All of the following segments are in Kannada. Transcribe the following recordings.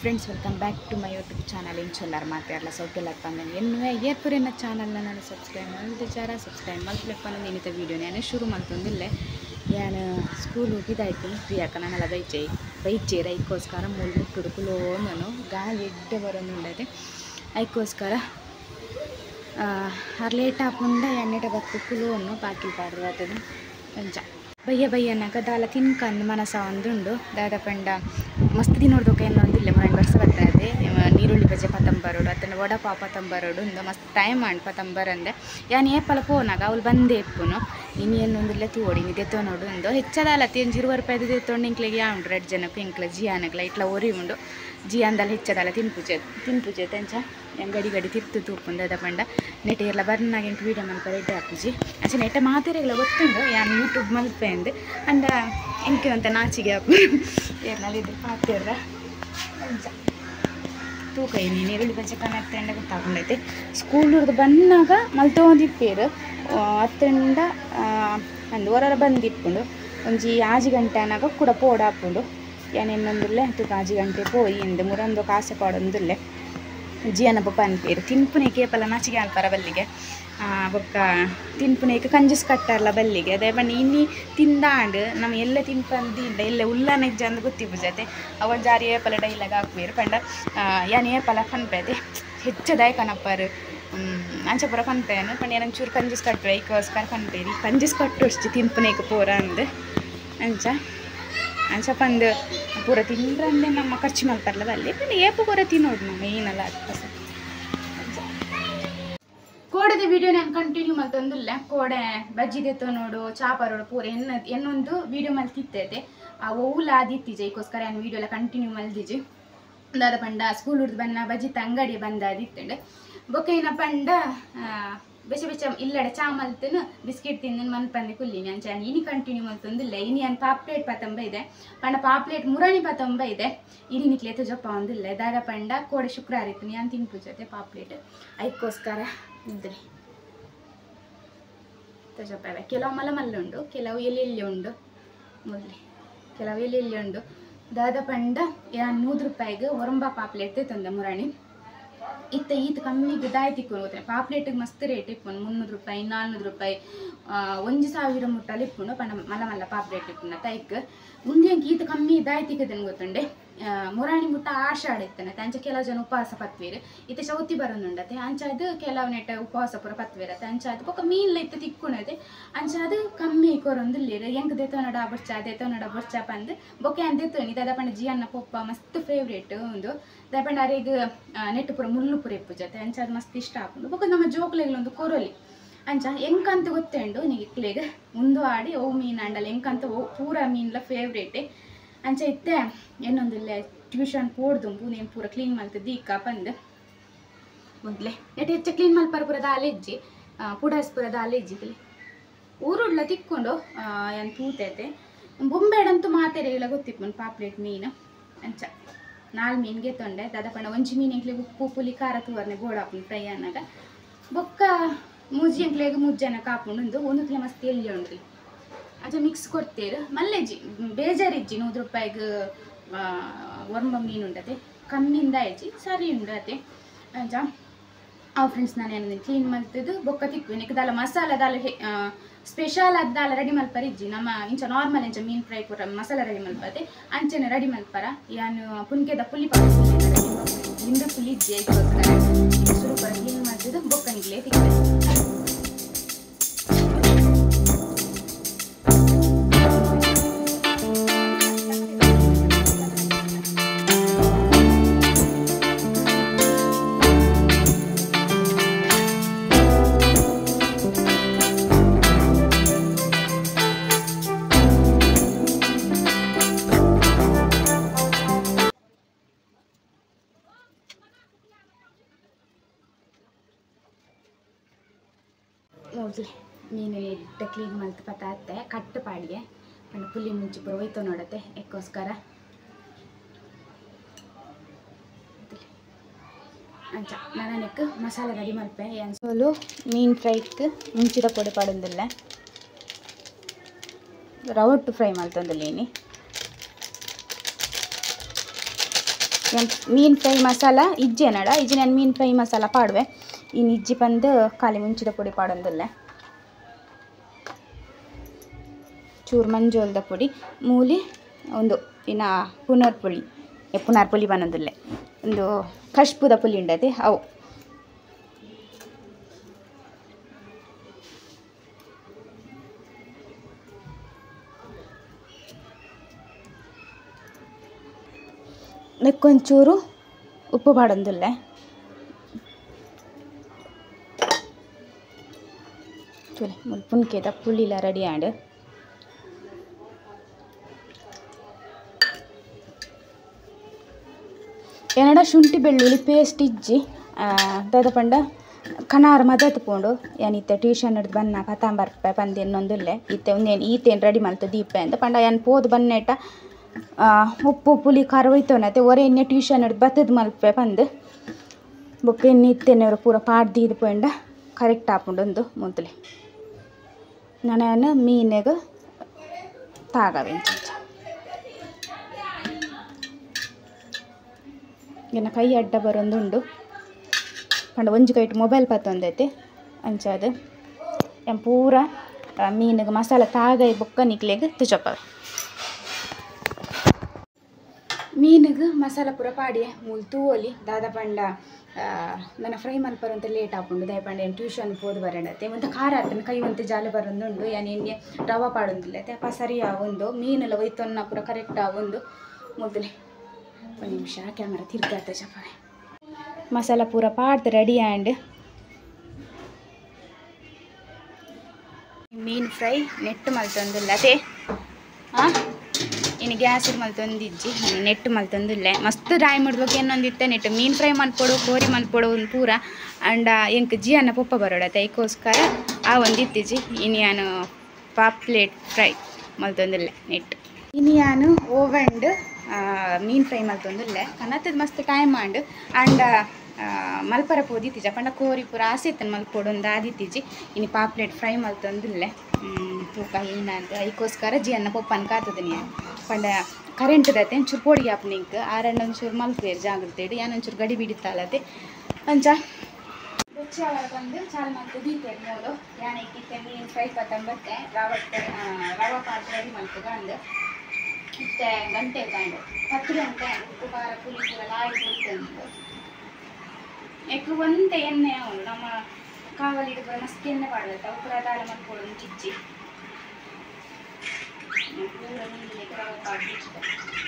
Friends, welcome back to my YouTube channel. ಇಂಚೊಲ್ಲಾರ ಮಾತಾಡಲ್ಲ ಸೌಕೆಲ್ಲಪ್ಪ ನಾನು ಎನ್ನುವೆ ಏರ್ಪುರಿನ ಚಾನಲ್ನ ನಾನು ಸಬ್ಸ್ಕ್ರೈಬ್ ಮಾಡಿದ ಸಬ್ಸ್ಕ್ರೈಬ್ ಮಾಡ್ಲಿಪ್ಪ ನಾನು ಇನ್ನಿತ ವೀಡಿಯೋ ನಾನು ಶುರು ಮಾಡ್ತೊಂದಿಲ್ಲ. ನಾನು ಸ್ಕೂಲ್ ಹೋಗಿದ್ದಾಯ್ತು ಪ್ರಿಯಾಕ ನಾನೆಲ್ಲ ಬೈಚೆ ರೈಕೋಸ್ಕರ ಮೂಲ ಮುಟ್ಟುಡುಕುಲೋ ನಾನು ಗಾಳಿ ಎಡ್ಡೆ ಬರೋನುಂಡದೆ ಅದಕ್ಕೋಸ್ಕರ ಲೇಟ್ ಹಾಕೊಂಡ ಎಣ್ಣೆಟ ಬಕ್ಕುಲೋ ಅನ್ನು ಪಾಕಿಲ್ ಪಾಡ್ರದು ಕೊಂಚ ಬಯ್ಯನಾಗ ದಾಲ ತಿನ್ಕಂದು ಮನಸ ಒಂದುಂಡು ದಾದ ಪಂಡ ಮಸ್ತ್ ತಿನ್ನೋಡ್ದಕ್ಕೆ ಏನೊಂದಿಲ್ಲ ಮನೆ ವರ್ಷ ಬರ್ತದೆ. ನೀರುಳ್ಳಿ ಬಜೆ ಪತಂಬರೋಡು ಅತ್ತನ ವಡಪಾವ್ ಪತಂಬರೋಡು ಒಂದು ಮಸ್ತ್ ಟೈಮ್ ಮಾಡಿ ಪತಂಬರಂದೆ ಯಾನು ಏಪಲ ಪೋನಾಗ ಅವ್ಳು ಬಂದೇ ಇಪ್ಪುನು ಇನ್ನು ಏನೊಂದಿಲ್ಲ ತೋಡಿ ನೀ ದೆತ್ತೋ ನೋಡು ಒಂದು ಹೆಚ್ಚದಾಲ ತಿಂಜು 20 ರೂಪಾಯಿದು ದೆತ್ತೊಂಡು ಇಂಕ್ಲೆಗೆ ಉಂಡು 2 ಜನಕ್ಕೆ ಇಂಕ್ಲ ಜಿಯಾನಗ್ಲ ಇಟ್ಲ ಒರಿ ಉಂಡು ಜಿಯಾನ್ದಲ್ಲಿ ಹೆಚ್ಚದಾಲ ತಿನ್ಪುಜೆ ತಂಚ ಗಡಿ ತಿರ್ತು ತೂಪುಂದು ಅದ ಪಂಡ ನೆಟ್ ಎಲ್ಲ ಬರ್ನಾಗ ಎಂಟು ವೀಡಿಯೋ ಮಲ್ಪರ ರೆಡ್ಡಿ ಹಾಕುಜಿ ಅಚ್ಚ ನೆಟ್ಟ ಮಾತಿರೆಲ್ಲ ಗೊತ್ತುಂಡು ಯಾನು ಯೂಟ್ಯೂಬ್ ಮಲ್ಪೆಂದು ಅಂದ ಎಂಕೆ ಅಂತ ನಾಚಿಗೆ ಹಾಕು ಏನಾದ್ರು ಪಾತಿರ ಅಂಚ ತೂಕ ಏನು ನೀರುಳ್ಳಿ ಬಜ್ಜಿ ಕನೆಕ್ಟ್ ಎಂಡ ಗೊತ್ತಾಕೊಂಡೈತೆ. ಸ್ಕೂಲುರ್ದು ಬಂದಾಗ ಮಲ್ತೋದಿಪ್ಪೇರು ಹತ್ತಂಡ ಒಂದು ಹೊರ ಬಂದಿಪ್ಪುಂಡು ಒಂಜಿ 6 ಗಂಟೆ ಅನ್ನಾಗ ಕೂಡ ಪೋಡ ಹಾಪುಂಡು ಏನೇನೊಂದುಲ್ಲೆ ತೂಕ 6 ಗಂಟೆ ಪೋಯಿ ಎಂದು ಮುರಂದು ಕಾಸು ಕೊಡೊಂದುಲ್ಲೆ ಜಿಯನ ಪಪ್ಪ ಅನ್ಪೇರು ತಿನ್ಪುನೆ ಕೇಪಲ್ಲ ನಾಚಿಗೆ ಅನ್ಪಾರ ಬಲ್ಲಿಗೆ ಬೊಕ್ಕ ತಿನ್ಪುನೆ ಕಂಜೂಸ್ ಕಟ್ಟಾರಲ್ಲ ಬಲ್ಲಿಗೆ ಅದೇ ಬನ್ನಿ ಇನ್ನಿ ತಿಂದಾಂಡು ನಮ್ಮ ಎಲ್ಲ ತಿನ್ಪಂದಿಂದ ಎಲ್ಲ ಉಲ್ಲನ ಅಂದು ಗೊತ್ತಿಪ್ಪು ಜತೆ ಅವ ಜಾರಿ ಏಪಲ ಡೈಲಾಗ್ ಹಾಕ್ಬೇರು ಪಂಡ ಯಾನು ಏಪಲ ಪನ್ಪೇದೆ ಹೆಚ್ಚದಾಯ ಕನಪ್ಪಾರು ಅಂಚಪುರ ಪನ್ಪೇನು ಪಂಡ ಏನಂಗೆ ಚೂರು ಕಂಜೂಸ್ ಕಟ್ಟುವೆ ಈಕೋಸ್ಕರ ಪನ್ಪೇರಿ ಕಂಜೂಸ್ ಕಟ್ಟು ಅಷ್ಟು ತಿನ್ಪುನೇಕ ಪೂರ ಅಂದು ಅಂಚ ಪಂದು ಪೂರ ತಿಂದ್ರಂದೆ ನಮ್ಮ ಖರ್ಚು ಮಾಡ್ತಾರಲ್ಲ ಬಲ್ಲಿ ಪಂಡ ಏಪು ಪೂರ ತಿನ್ನೋಡು ನಮ್ಮ ಏನಲ್ಲ ಕೋಡದ ವಿಡಿಯೋ ನಾನು ಕಂಟಿನ್ಯೂ ಮಾಡ್ತಂದಿಲ್ಲ. ಕೋಡೆ ಬಜ್ಜಿ ತೆತ್ತೋ ನೋಡು ಚಾಪರೋಡು ಪೂರ ಎನ್ನೊಂದು ವೀಡಿಯೋ ಮಲ್ತಿತ್ತೈತೆ ಓವುಲ ಆದಿತ್ತೀಜೆ ಈಗೋಸ್ಕರ ಏನು ವೀಡಿಯೋ ಎಲ್ಲ ಕಂಟಿನ್ಯೂ ಮಲ್ದಿಜಿ ದಾದ ಪಂಡ ಸ್ಕೂಲ್ ಹುಡ್ದು ಬನ್ನ ಬಜ್ಜಿ ಅಂಗಡಿ ಬಂದ ಆದಿತ್ತಂಡು ಬೊಕ್ಕ ಏನ ಪಂಡ ಬೆಚ್ಚ ಇಲ್ಲಡೆ ಚಾ ಮಲ್ತನು ಬಿಸ್ಕೆಟ್ ತಿಂದು ಮನ್ಪಂದೆ ಕುಲ್ಲಿನಿ ಅಂಚ ಇನಿ ಕಂಟಿನ್ಯೂ ಮಲ್ತೊಂದಿಲ್ಲ. ಇನಿ ಅನ್ ಪಾಪ್ಲೇಟ್ ಪತಂಬ ಇದೆ ಪಂಡ ಪಾಪ್ಲೇಟ್ ಮುರಾಣಿ ಪತಂಬ ಇದೆ ಇನಿ ನಿಕ್ಲೆತ ಜೊಪ್ಪ ಒಂದಿಲ್ಲ ದಾದ ಪಂಡ ಕೋಡೆ ಶುಕ್ರವಾರ ಇತ್ತು ನಾನು ತಿನ್ಪು ಜೊತೆ ಪಾಪ್ಲೇಟ್ ಅದಕ್ಕೋಸ್ಕರ ಇದ್ರಿ ತಜೊಪ್ಪವೆ ಕೆಲವು ಮಲ್ಲ ಉಂಡು ಕೆಲವು ಎಲ್ಲಿ ಉಂಡು ಮೊದಲೇ ಕೆಲವು ಎಲ್ಲಿ ಉಂಡು ದಾದ ಪಂಡ 100 ರೂಪಾಯಿಗೆ ಒರಂಬ ಪಾಪ್ಲೇಟ್ ತಂದೆ ಮುರಾಣಿ ಇತ್ತ ಈತ ಕಮ್ಮಿಗೆ ದಾಯಿ ತಿಕ್ಕೊಂಡು ಹೋಗ್ತಾನೆ ಪಾಪ್ಲೇಟಿಗೆ ಮಸ್ತ್ ರೇಟ್ ಇಪ್ಪುಂಡು 300 ರೂಪಾಯಿ 400 ರೂಪಾಯಿ 1000 ಮುಟ್ಟಲ್ಲಿ ಇಪ್ಪುಂಡು ಪಂಡ ಮಲ್ಲ ಪಾಪ್ಲೇಟ್ ಇಪ್ಪುಂಡು ತೈಕ್ ಮುಂದೆ ಈತ ಕಮ್ಮಿ ದಾಯಿ ತಿಕ್ಕದನ್ನು ಗೊತ್ತುಂಡೆ ಮುರಾಣಿ ಮುಟ್ಟ ಆಷಾಢ ಇತ್ತಾನೆ ಅಂಚ ಕೆಲವು ಜನ ಉಪವಾಸ ಪತ್ವೇರು ಇತ್ತೆ ಚೌತಿ ಬರೋನುಂಡತೆ ಅಂಚ ಅದು ಕೆಲವು ನೆಟ್ಟ ಉಪವಾಸ ಪೂರ ಪತ್ವೇರತ್ತೆ ಅಂಚ ಅದು ಪಕ್ಕ ಮೀನ್ಲ ಇತ್ತು ತಿಕ್ಕುಣತೆ ಅಂಚ ಅದು ಕಮ್ಮಿ ಕೊರೊಂದಿಲ್ಲ ಹೆಂಗೆ ದೇತೋನಡ ಬೊರ್ಚ ಪಂದು ಬೊಕ್ಕೆ ಅಂತ ದೇತೋನಿ ದಾದ ಪಂಡ ಜಿಯನ್ನ ಪಪ್ಪ ಮಸ್ತ್ ಫೇವ್ರೇಟ್ ಒಂದು ದಾದ ಪಂಡ ಅರೆಗ್ ನೆಟ್ಟು ಪೂರ ಮುಳ್ಳು ಪೂರ ಇಪ್ಪು ಜೊತೆ ಅಂಚ ಅದು ಮಸ್ತ್ ಇಷ್ಟ ಹಾಕೊಂಡು ಬೊಕ್ಕ ನಮ್ಮ ಜೋಕ್ಲೆಗಳೊಂದು ಕೊರೊಲಿ ಅಂಚ ಎಂಕಂತ ಗೊತ್ತೇಂಡು ನೀ ಇಕ್ಲೆಗ್ ಮುಂದು ಆಡಿ ಓ ಮೀನು ಅಂಡಲ್ಲ ಎಂಕಂತ ಓ ಪೂರ ಮೀನ್ಲ ಫೇವ್ರೇಟೆ ಅಂಚ ಇತ್ತೆ ಏನೊಂದಿಲ್ಲ ಟ್ಯೂಷನ್ ಪೋಡ್ದುಂಬು ನೇನು ಪೂರ ಕ್ಲೀನ್ ಮಲ್ತದ್ದು ದೀಕ ಬಂದು ಮೊದಲೇ ನೆಟ್ ಹೆಚ್ಚು ಕ್ಲೀನ್ ಮಲ್ಪರ ಪೂರದ ಅಲೆಜ್ಜಿ ಪುಡಾಸ್ ಪೂರದ ಅಲೆಜ್ಜಿದಲ್ಲಿ ಊರುಡ್ಲ ತಿಕ್ಕೊಂಡು ಏನು ತೂತೈತೆ ಬೊಂಬೆಡಂತೂ ಮಾತೆರೆಲ್ಲ ಗೊತ್ತಿಪ್ಪನು ಪಾಪ್ಲೇಟ್ ಮೀನು ಅಂಚ 4 ಮೀನಿಗೆ ತೊಂಡೆ ದಾದ ಪಂಡ ಒಂಜಿ ಮೀನು ಎಂಕ್ಲೆ ಉಪ್ಪು ಪುಲಿ ಖಾರ ತೂವರ್ನೆ ಬೋಡಾಪುಂಡು ಫ್ರೈ ಅನ್ನಾಗ ಬೊಕ್ಕ ಮುಜ್ಜಿ ಎಂಕ್ಲೆಗೆ ಮುಜ್ಜನ ಕಾಪುಂಡು ಒಂದುಕ್ಲೆ ಮಸ್ತ್ ಎಲ್ಲಿ ಉಂಡ್ರಿ ಅಜ್ಜ ಮಿಕ್ಸ್ ಕೊಡ್ತೇರು ಮಲ್ಲೆಜ್ಜಿ ಬೇಜಾರಿಜ್ಜಿ 100 ರೂಪಾಯಿಗೆ ಒರಂಬ ಮೀನು ಉಂಡತೆ ಕಮ್ಮಿಂದ ಇಜ್ಜಿ ಸರಿ ಉಂಡತೆ ಅಂಚ ಫ್ರೆಂಡ್ಸ್ ನಾನು ಏನಂದ್ರೆ ಕ್ಲೀನ್ ಮಾಡ್ತಿದ್ದು ಬೊಕ್ಕ ತಿಕ್ಕು ನೆಕ್ಕದಾಲ ಮಸಾಲ ದಾಲ ಸ್ಪೆಷಲ್ ಅದ್ದಾಲ ರೆಡಿ ಮಲ್ಪರ ಇಜ್ಜಿ ನಮ್ಮ ಇಂಚ ನಾರ್ಮಲ್ ಇಂಚ ಮೀನು ಫ್ರೈ ಪೂರ ಮಸಾಲ ರೆಡಿ ಮಲ್ಪದೆ ಅಂಚನೆ ರೆಡಿ ಮಲ್ಪರ ಯಾನು ಪುನ್ಕೆದ ಪುಲಿ ಹಿಂದೆ ಪುಲಿ ಇಜ್ಜಿ ಐಕೋಸ್ಕರ ಶುರು ಪರ ಕ್ಲೀನ್ ಮಾಡ್ತಿದ್ದು ಬೊಕ್ಕ ನಿಗ್ಲೇ ತಿಕ್ಕಿದೆ ಹೋಗಿ ಮೀನು ಇಟ್ಟು ಕ್ಲೀನ್ ಮಲ್ತು ಪತ್ತೆ ಕಟ್ಟು ಪಾಡಿಗೆ ಪಂಡ ಪುಲಿ ಮುಂಚಿ ಪೂರ ಹೋಯ್ತು ನೋಡತ್ತೆ ಎಕ್ಕೋಸ್ಕರ ಅಂಚ ನನಕ್ಕೆ ಮಸಾಲೆ ರೆಡಿ ಮಲ್ಪೆ ಸೋಲು ಮೀನು ಫ್ರೈಗೆ ಮುಂಚಿದ ಪೊಡಿ ಪಡೊಂದಿಲ್ಲ ರವಟ್ಟು ಫ್ರೈ ಮಲ್ತೊಂದಿಲ್ಲ ಮೀನು ಫ್ರೈ ಮಸಾಲ ಇಜ್ಜೆ ನಡ ಇಜ್ಜಿ ನಾನು ಮೀನು ಫ್ರೈ ಮಸಾಲ ಪಾಡುವೆ ಇನ್ನು ಇಜ್ಜಿ ಬಂದು ಖಾಲಿ ಮುಂಚಿದ ಪುಡಿ ಪಾಡೊಂದಿಲ್ಲ ಚೂರು ಮಂಜೋಳದ ಪುಡಿ ಮೂಲಿ ಒಂದು ಇನ್ನು ಪುನರ್ ಪುಳಿ ಬನ್ನೋದಿಲ್ಲ ಒಂದು ಕಶ್ಪುದ ಪುಳಿ ಉಂಡದೆ ಅವು ನೆಕ್ಕೊಂಚೂರು ಉಪ್ಪು ಪಾಡೊಂದಿಲ್ಲ ಪುನ್ಕೆದ ಪುಳಿಲ ರೆಡಿ ಆಂಡ್ ಏನಡ ಶುಂಠಿ ಬೆಳ್ಳುಳ್ಳಿ ಪೇಸ್ಟ್ ಇಜ್ಜಿ ದಾದ ಪಂಡ ಕನಾರ್ ಮದತ್ ಪೋಂಡು ಏನಿತ್ತೆ ಟ್ಯೂಷನ್ ಹಿಡ್ದು ಬನ್ನ ಕತಾಂಬರ್ಪೆ ಪಂದು ಇನ್ನೊಂದಿಲ್ಲೆ ಇತ್ತೆ ಒಂದೇನು ಈತೇನು ರೆಡಿ ಮಲ್ತು ದೀಪೆ ಅಂತ ಪಂಡ ಏನು ಪೋದು ಬನ್ನೇಟ ಉಪ್ಪು ಪುಳಿ ಖಾರ ಒಯ್ತವನತ್ತೆ ಒರೆ ಎಣ್ಣೆ ಟ್ಯೂಷನ್ ಹಿಡ್ದು ಬತ್ತದ ಮಲ್ಪೆ ಪಂದು ಬೊಕ್ಕ ಎಣ್ಣೆ ಇತ್ತೇನೆಯವರು ಪೂರ ಪಾಡ್ದು ಇದು ಪೋಂಡ ಕರೆಕ್ಟ್ ಹಾಪುಂಡು ಒಂದು ಮೊದಲೇ ನಾನು ಮೀನಿಗೆ ತಾಗವೆ ಇನ್ನು ಕೈ ಅಡ್ಡ ಬರೋಂದುಂಡು ಪಂಡ ಒಂಜಿ ಕೈಟ್ ಮೊಬೈಲ್ ಪತ್ತೊಂದೈತೆ ಅಂಚಾದ ಏನು ಪೂರ ಮೀನಿಗೆ ಮಸಾಲ ತಾಗೈ ಬೊಕ್ಕ ನಿಕ್ಲೆಗೆ ತುಜಪ್ಪವೆ ಮೀನಿಗೆ ಮಸಾಲ ಪೂರ ಪಾಡಿ ಮೂಲು ತೂವಲಿ ದಾದ ಪಂಡ ನನ್ನ ಫ್ರೈ ಮಲ್ಪರು ಅಂತ ಲೇಟ್ ಹಾಕೊಂಡು ದಯ ಪಂಡ ಏನು ಟ್ಯೂಷನ್ ಹೋದು ಬರೋಣತ್ತೆ ಮತ್ತು ಖಾರ ಆಗ್ತಾನೆ ಕೈ ಒಂತೆ ಜಾಲೆ ಬರೋದುಂಡು ಏನು ಎಣ್ಣೆ ರವ ಪಾಡೊಂದಿಲ್ಲ ತೆಪ್ಪ ಸರಿ ಆವೊಂದು ಮೀನೆಲ್ಲ ಒಯ್ತೊನ್ನ ಪೂರ ಕರೆಕ್ಟ್ ಆವೊಂದು ಮೊದಲೇ ಒಂದು ನಿಮಿಷ ಕ್ಯಾಮರಾ ತಿರ್ಗಾತ ಚಪ್ಪವೆ ಮಸಾಲ ಪೂರ ಪಾಡ್ದು ರೆಡಿ ಆ್ಯಂಡ್ ಮೀನು ಫ್ರೈ ನೆಟ್ಟು ಮಲ್ತೊಂದಿಲ್ಲ ಅದೇ ಹಾಂ ಇನ್ನು ಗ್ಯಾಸಿಗೆ ಮಲ್ತೊಂದಿಜ್ಜಿ ನೆಟ್ಟು ಮಲ್ತೊಂದಿಲ್ಲ ಮಸ್ತ್ ಡ್ರಾಯ್ ಮಾಡ್ಬೇಕು ಏನೊಂದಿತ್ತೆ ನೆಟ್ಟು ಮೀನು ಫ್ರೈ ಮಲ್ಪೊಡು ಕೋರಿ ಮಲ್ಪೊಡು ಒಂದು ಪೂರ ಅಂಡ ಎಂಕ್ ಜಿಯನ್ನ ಪೊಪ್ಪ ಬರೋಡತ್ತೆ ಅದಕ್ಕೋಸ್ಕರ ಆ ಒಂದು ಇತ್ತಿಜ್ಜಿ ಇನ್ನು ನಾನು ಪಾಪ್ಲೆಟ್ ಫ್ರೈ ಮಲ್ತೊಂದಿಲ್ಲ ನೆಟ್ಟು ಇನ್ನು ನಾನು ಓವಂಡ್ ಮೀನು ಫ್ರೈ ಮಲ್ತೊಂದಿಲ್ಲ ಕನ್ನತ್ತದ ಮಸ್ತ್ ಟೈಮ್ ಆಂಡ್ ಅಂಡ ಮಲ್ಪರ ಪೋದಿತ್ತಿಜ ಪಂಡ ಕೋರಿ ಪೂರ ಆಸೆತ್ತನ ಮಲ್ಪೊಡು ಒಂದು ಆದಿತ್ತಿಜಿ ಇನ್ನು ಪಾಪ್ಲೆಟ್ ಫ್ರೈ ಮಲ್ತೊಂದಿಲ್ಲ ತೂಕ ಏನಂತ ಅದಕ್ಕೋಸ್ಕರ ಜಿಯನ್ನ ಪೊಪ್ಪನ ಕಾತದ ನೀನು ಪಂಡ ಕರೆಂಟ್ ದತ್ತೆ ಒಂಚೂರು ಪೋಡಿಗೆ ಹಾಪ್ನಿಂಕ್ ಆರಣ್ಣ ಒಂಚೂರು ಮಲ್ಪೇರು ಜಾಗ್ರತೆಡು ಏನೊಂಚೂರು ಗಡಿ ಬಿಡಿತ್ತಲ್ಲದೆ ಅಂಚ ರುಚಿ ಅವರ ಬಂದು ಚಾಲ್ ಮಲ್ತು ದೀಪೇರು ನೋಡು ಯಾನೆ ಇಕ್ಕಿತ್ತೆ ಮೀನು ಫ್ರೈ ಪತ್ತಂಬತ್ತೆ ರವ ಪಾತ್ರೆ ರೆಡಿ ಮಲ್ತದ ಅಂದು ಇತ್ತೆ ಗಂಟೆ ತಾಂಡು 10 ಗಂಟೆ ಉಪ್ಪು ಖಾರ ಪುಳಿ ಪೂರ ಲಾಯಿ ಕೊಡ್ತಂದು ಎಕ್ಕು ಒಂತೆ ಎಣ್ಣೆ ಅವನು ನಮ್ಮ ಕಾವಲಿಗೆ ಪೂರ ಮಸ್ತ್ ಎಣ್ಣೆ ಪಾಡ್ದತ್ತ ಅವು ಪೂರ ದಾಳ ಮಲ್ಪೊಡು ಒಂದು ಚಿಚ್ಚಿ ಪೂರ ನೀರಿಗೆ ರವ ಪಾಡಿ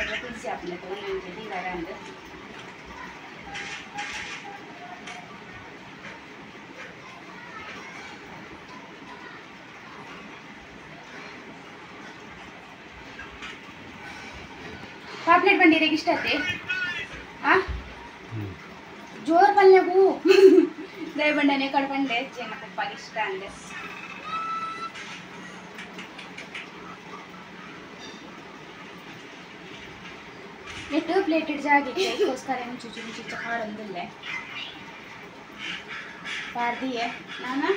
ಎಲ್ಲ ಕುದಿಸಿ ಹಾಕ್ಬೇಕು ಒಂದೊಂದು ದೀವಾರ ಅಂದು ಪಾಪ್ಲೆಟ್ ಬಂದಿರಿಗೆ ಇಷ್ಟತ್ತೆ ಹಾಂ ಜೋರು ಪಲ್ಯಗೂ ದಯ ಬಂಡನೆ ಕಡ್ಕೊಂಡೆ ಜನ ಪಪ್ಪಾಗೆ ಇಷ್ಟ ಅಂದೆ ನೆಟ್ಟು ಪ್ಲೇಟ್ ಜಾಗಿಗೆ ಅದಕ್ಕೋಸ್ಕರ ಚುಚ್ಚು ಹಾಡೊಂದಿಲ್ಲ ಪಾರ್ದಿಯೇ ನಾನು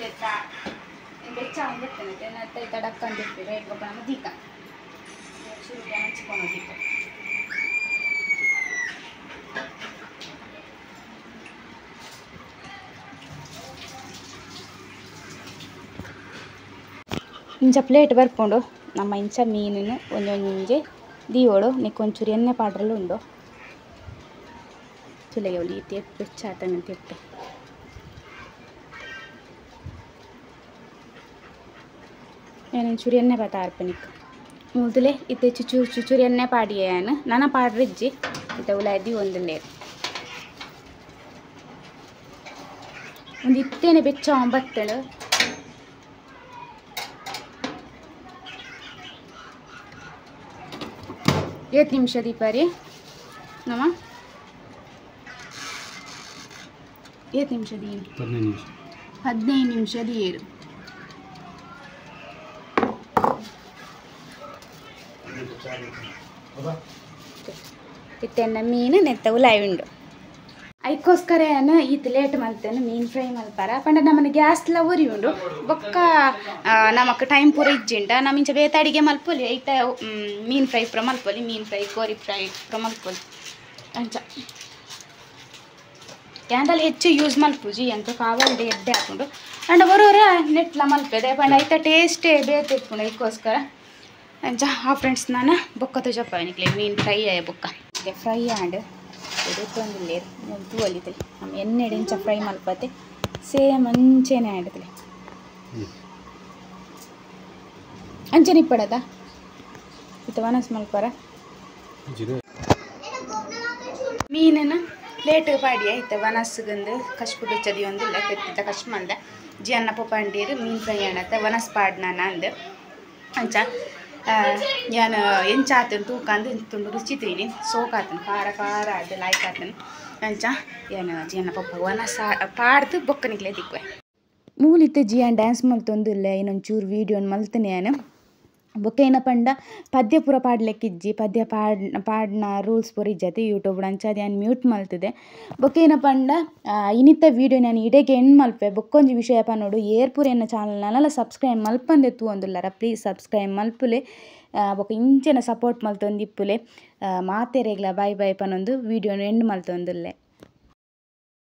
ಬೆಚ್ಚ ಒಂದಿರ್ತೇನೆ ನತ್ತ ತಡಕ್ಕ ಅಂತಿರ್ತೀವಿ ಒಬ್ಬ ನಮ್ಮ ದೀಕ ಶುರು ಹಂಚ್ಕೊಂಡು ದೀಕ ಇಂಚ ಪ್ಲೇಟ್ ಬರ್ಕೊಂಡು ನಮ್ಮ ಇಂಚ ಮೀನಿನ ಒಂದೊಂಜೆ ದೀವೋಡು ನೆಕ್ಕೊಂಚೂರು ಎಣ್ಣೆ ಪಾಡ್ರಲ್ಲೂ ಉಂಡು ಚುಲೆಗೆ ಒಲಿ ತೆಪ್ಪು ಬೆಚ್ಚಾತನ ತೆಪ್ಪೆ ಏನೊಂಚೂರು ಎಣ್ಣೆ ಪಾತಾರ್ಪನಿಕ್ ಮೊದಲೇ ಇತ್ತೆ ಚುಚೂರು ಎಣ್ಣೆ ಪಾಡಿಯೇ ನನ್ನ ಪಾಡ್ರಿಜ್ಜಿ ಇತ್ತೆ ಉಲಾಯ್ದಿ ಒಂದಲ್ಲೇ ಒಂದು ಇತ್ತೇನೆ ಬೆಚ್ಚ ಒಂಬತ್ತಳು 7 ನಿಮಿಷ ದೀಪ ರೀ ನಮ್ಮ 7 ನಿಮಿಷ ದೀರು 15 ನಿಮಿಷ ದೀರು ಇತ್ತೆನ್ನ ಮೀನು ನೆತ್ತ ಉಲಾಯಿ ಉಂಡು ಅದಕ್ಕೋಸ್ಕರ ಈತ ಲೇಟ್ ಮಲ್ತೇನೆ ಮೀನು ಫ್ರೈ ಮಲ್ಪಾರ ಪಂಡ ನಮ್ಮನೆ ಗ್ಯಾಸ್ಲ ಉರಿ ಉಂಡು ಬೊಕ್ಕ ನಮಕ್ ಟೈಮ್ ಪೂರ ಇಜ್ಜಿಂಡ ನಮ್ಮ ಇಂಚ ಬೇತಾಡಿಗೆ ಮಲ್ಪೊಲಿ ಐತ ಮೀನು ಫ್ರೈ ಪೂರ ಮಲ್ಪೊಲಿ ಮೀನು ಫ್ರೈ ಕೋರಿ ಫ್ರೈ ಪೂರ ಮಲ್ಪೊಲಿ ಅಂಚ ಕ್ಯಾಂಡಲ್ ಹೆಚ್ಚು ಯೂಸ್ ಮಲ್ಪುಜಿ ಎಂತ ಕಾವಲ್ಡೆ ಎಡ್ಡೆ ಹಾಕೊಂಡು ಅಂಡ್ ಬರೋರೆ ನೆಟ್ಲ ಮಲ್ಪೆದೆ ಪಂಡ ಐತ ಟೇಸ್ಟೇ ಬೇತೆ ಇಟ್ಕೊಂಡು ಇದಕ್ಕೋಸ್ಕರ ಅಂಚ ಆ ಫ್ರೆಂಡ್ಸ್ ನಾನು ಬೊಕ್ಕ ತುಜಪ್ಪನಿಕ್ಲೆ ಮೀನು ಫ್ರೈ ಆಯ ಬೊಕ್ಕ ಇದೆ ಫ್ರೈ ಆ್ಯಂಡ್ ಇದು ತೊಂದಿಲ್ಲ ತೂ ಅಲ್ಲಿತಲೆ ನಮ್ಮ ಎಣ್ಣೆಡೆ ಇಂಚ ಫ್ರೈ ಮಲ್ಪತ್ತೆ ಸೇಮ್ ಅಂಚೆನೆ ಆಡ್ತಲೆ ಅಂಚೆ ನಿಪ್ಪಡದ ಇತ್ತು ವನಸ್ ಮಲ್ಪರ ಮೀನನ್ನು ಪ್ಲೇಟ್ ಪಾಡಿ ಆಯ್ತು ವನಸ್ಗಂದು ಕಶ್ಪು ಬೆಚ್ಚದಿ ಒಂದಿಲ್ಲ ಕೆತ್ತಿದ್ದ ಕಷ್ಟ ಮಂದ ಜಿ ಅನ್ನ ಪಪ್ಪಂಡೀರು ಮೀನು ಫ್ರೈ ಆಡತ್ತೆ ವನಸ್ ಪಾಡ್ ನಾನು ಅಂದು ಅಂಚ ನಾನು ಎಂಚಾತನು ತೂಕಂದು ತುಂಬ ರುಚಿ ತೀನಿ ಸೋಕಾತನು ಖಾರ ಖಾರ ಅದು ಲಾಯ್ಕ್ ಆತನು ಅಂಚ ಏನು ಜಿ ಅನ್ನ ಪಪ್ಪ ವನಸ ಪಾಡ್ದು ಬೊಕ್ಕನಿಕ್ಲೆ ದಿಕ್ವೆ ಮೂಲಿತ್ತು ಜಿ ಅನ್ ಡ್ಯಾನ್ಸ್ ಮಲ್ತೊಂದಿಲ್ಲ ಇನ್ನೊಂಚೂರು ವೀಡಿಯೋನ ಮಲ್ತನೆ ನಾನು ಬೊಕ್ಕ ಪಂಡ ಪದ್ಯ ಪೂರ ಪಾಡ್ಲೆಕ್ಕಿಜ್ಜಿ ಪದ್ಯ ಪಾಡ್ನ ರೂಲ್ಸ್ ಪೂರ ಇಜ್ಜತಿ ಯೂಟ್ಯೂಬ್ ಅಂಚ ನಾನು ಮ್ಯೂಟ್ ಮಲ್ತಿದೆ ಬೊಕ್ಕ ಪಂಡ ಇನ್ನಿತ್ತ ವೀಡಿಯೋ ನಾನು ಇಡೆಗೆ ಹೆಣ್ಣು ಮಲ್ಪೆ ಬೊಕ್ಕೊಂಜಿ ವಿಷಯ ನೋಡು ಏರ್ಪೂರ ಎನ್ನ ಚಾನಲ್ನೆಲ್ಲ ಸಬ್ಸ್ಕ್ರೈಬ್ ಮಲ್ಪಂದೆ ತೂ ಒಂದುಲ್ಲಾರ ಪ್ಲೀಸ್ ಸಬ್ಸ್ಕ್ರೈಬ್ ಮಲ್ಪುಲೆ ಬೊಕ್ಕ ಇಂಚೆನ ಸಪೋರ್ಟ್ ಮಲ್ತೊಂದಿಪ್ಪುಲೆ ಮಾತೆರೆಗ್ಲ ಬಾಯ್ ಬಾಯ್ ಪನ್ನೊಂದು ವೀಡಿಯೋನ ಎಂಡ್ ಮಲ್ತೊಂದುಲ್ಲೆ.